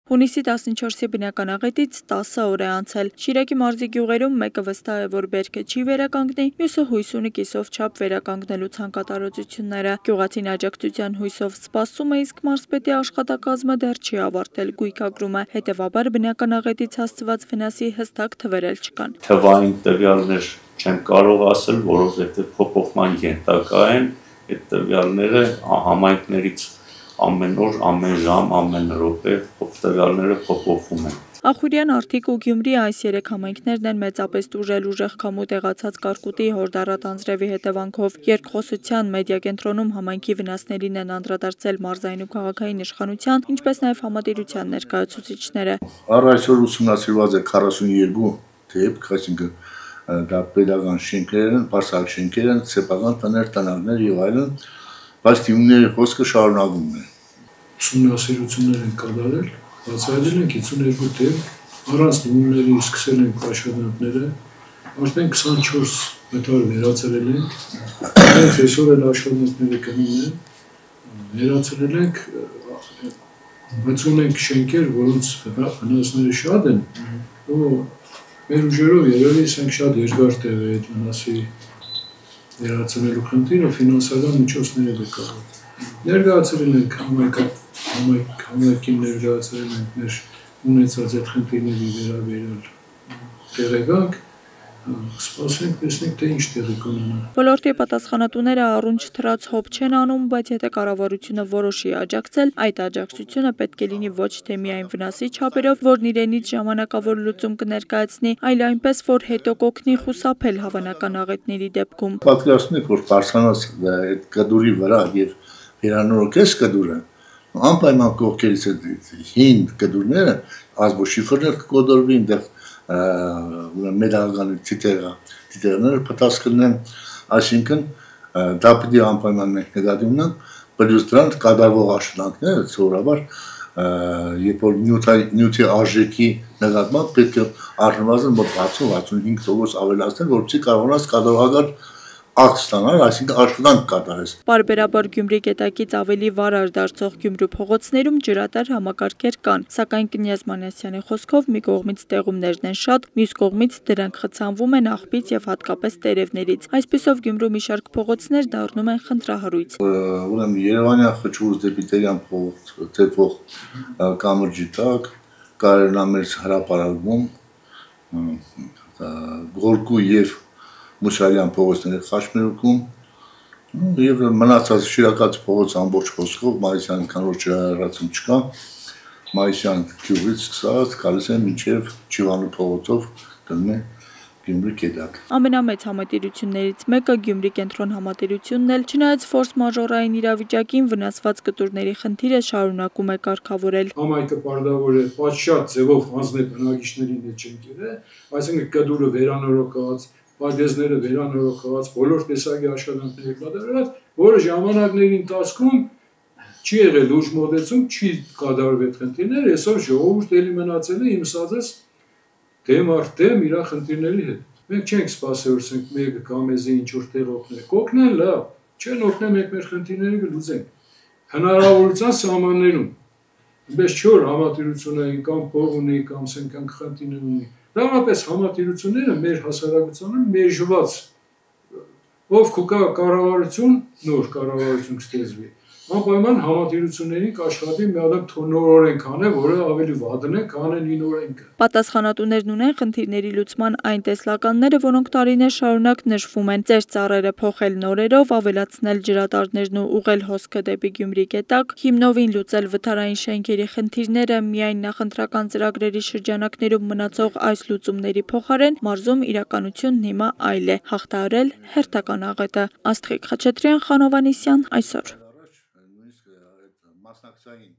Հունիսի 14-ի բնական աղետից 10 օր է անցել։ Շիրակի մարզի գյուղերում մեկը վստահ է, որ բերքը չի վերականգնի, մյուսը հույս ունի կիսով չափ վերականգնելու ցանկատարողությունները։ Գյուղացին աջակցության հույսով սպասում է, իսկ մարզպետի աշխատակազմը դեռ չի ավարտել գույքագրումը։ Հետևաբար բնական աղետից հասցված վնասի հստակ թվեր չկան։ Թվային տվյալներ չեմ կարող ասել, որովհետև փոփոխման ենթակա են, այդ տվյալները համայնքներից ամեն օր, ամեն ժամ, ամեն րոպե տվյալները փոփոխվում են։ Ախուրյան, Արթիկ ու Գյումրի այս 3 համայնքներն են մեծապես տուժել ուժեղ քամու տեղացած կարկուտի հորդառատ անձրևի հետևանքով։ Երկխոսության մեդիա կենտրոնում համայնքի վնասներին են անդրադարձել մարզային ու քաղաքային իշխանության, ինչպես նաև համատիրության ներկայացուցիչները։ Առ այսօր ուսումնասիրված է 42 դեպք, այսինքն դա պետական շենքեր են, բարձր շենքեր են, սեփական տներ, տնակներ եւ այլն, բայց դիմումների խոսքը շարունակվում է։ Ուսումնասիրություններ են կատարել, բացահայտել են 52 դեպք, առանց դիմումների սկսել են աշխատանքները, արդեն 24 մետար վերացրել են, այսօր էլ աշխատանքները կնում են, վերացրել ենք, բայց ունենք շենքեր, որոնց վնասները շատ են, ու մեր ուժերով երևի ենք շատ երկար տեղ է այդ վնասի վերացնելու խնդիրը, ֆինանսական միջոցները դեկարել։ Ներկայացրել ենք համայնքին ներկայացրել ենք մեր ունեցած այդ խնդիրների վերաբերյալ տեղեկանք, սպասենք, տեսնենք, թե ինչ տեղի կունենա։ Ոլորտի պատասխանատուները առուն չթռած հոբ չեն անում, բայց եթե կառավարությունը որոշի աջակցել, այդ աջակցությունը պետք է լինի ոչ թե միայն վնասի չափերով, որն իրենից ժամանակավոր լուծում կներկայացնի, այլ այնպես, որ հետո կօգնի խուսափել հավանական աղետների դեպքում։ Պատկերացնեք, որ բարձրանաց այդ կդուրի վրա եւ վերանորոգես կդուրը, անպայման կողքերից հին կդուրները ազգոշիֆրներ կկոդորվի, այնտեղ մեդալական թիթեղները պատասխանեն, այսինքն դա պիտի անպայման մենք նկատի ունենանք, բայց դրանց կատարվող աշխատանքները սովորաբար երբ որ նյութի արժեքի նկատմամբ պետք է առնվազն մոտ 60-65% ավելացնել, որպեսզի կարողանաս կատարողական ակտ ստանալ, այսինքն աշխատանք կատարես։ Պարբերաբար Գյումրի գետակից ավելի վարար դարձող Գյումրու փողոցներում ջրատար համակարգեր կան, սակայն Կնյազ Մանասյանի խոսքով մի կողմից տեղումներն են շատ, մյուս կողմից դրանք խցանվում են աղբից եւ հատկապես տերևներից։ Այսպիսով Գյումրու մի շարք փողոցներ դառնում են խնդրահարույց։ Ուրեմն Երևանյան խճուր դեպի Տերյան փողոց տևող կամրջի տակ, Կարելամերձ հրապարակում, Գորկու եւ Մուսալյան փողոցների խաչմերուկում եւ մնացած Շիրակաց փողոց ամբողջ խոսքով Մարիսյան քանոր ջրահեռացում չկա, Մարիսյան գյուղից սկսած գալիս է մինչեւ Չիվանու փողոցով գնում է Գյումրի գետակ։ Ամենամեծ համատիրություններից մեկը Գյումրի կենտրոն համատիրությունն էլ, չնայած ֆորս մաժորային իրավիճակին, վնասված կտուրների խնդիրը շարունակում է կարգավորել։ Համայնքը պարտավոր է պատշաճ ձևով հանձնել բնակիչներին այդ շենքերը, այսինքն կտուրը վերանորոգված, պատեզները վերանորոգված, բոլոր տեսակի աշխատանքները կատարված, որը ժամանակների ընթացքում չի եղել լուրջ մոտեցում, չի կատարվել այդ խնդիրները, այսօր ժողովուրդը էլի մնացել է իմ ասած դեմ առ դեմ իր խնդիրների հետ։ Մենք չենք սպասել, որ ասենք մեկը կամ էզի ինչ-որ տեղ օգնել։ Կօգնեն լավ, չեն օգնել, մենք մեր խնդիրները կլուծենք։ Հնարավորության սահմաններում։ Այնպես չէ որ համատիրությունային կամ փող ունի կամ ասենք խնդիրներ ունի։ Դրանպես համատիրությունները մեր հասարակությանը մեժված ով կուկա կառավարություն, նոր կառավարություն կստեղծվի։ Անպայման համատիրություններին կաշխատի մի հատ նոր օրենք անել, որը ավելի վատն է, քան այն օրենքը։ Պատասխանատուներն ունեն խնդիրների լուծման այն տեսլականները, որոնք տարիներ շարունակ նշվում են։ Ծեր ծառերը փոխել նորերով, ավելացնել ջրատարներն ու ուղղել հոսքը դեպի Գյումրի գետակ, հիմնովին լուծել վթարային շենքերի խնդիրները, միայն նախընտրական ծրագրերի շրջանակներում մնացող այս լուծումների փոխարեն մարզում իրականությունն հիմա այլ է։ Հաղթահարել հերթական աղետը։ Աստղիկ Խաչատրյան, Խանովանիսյան, այսօր։ Մասնակցային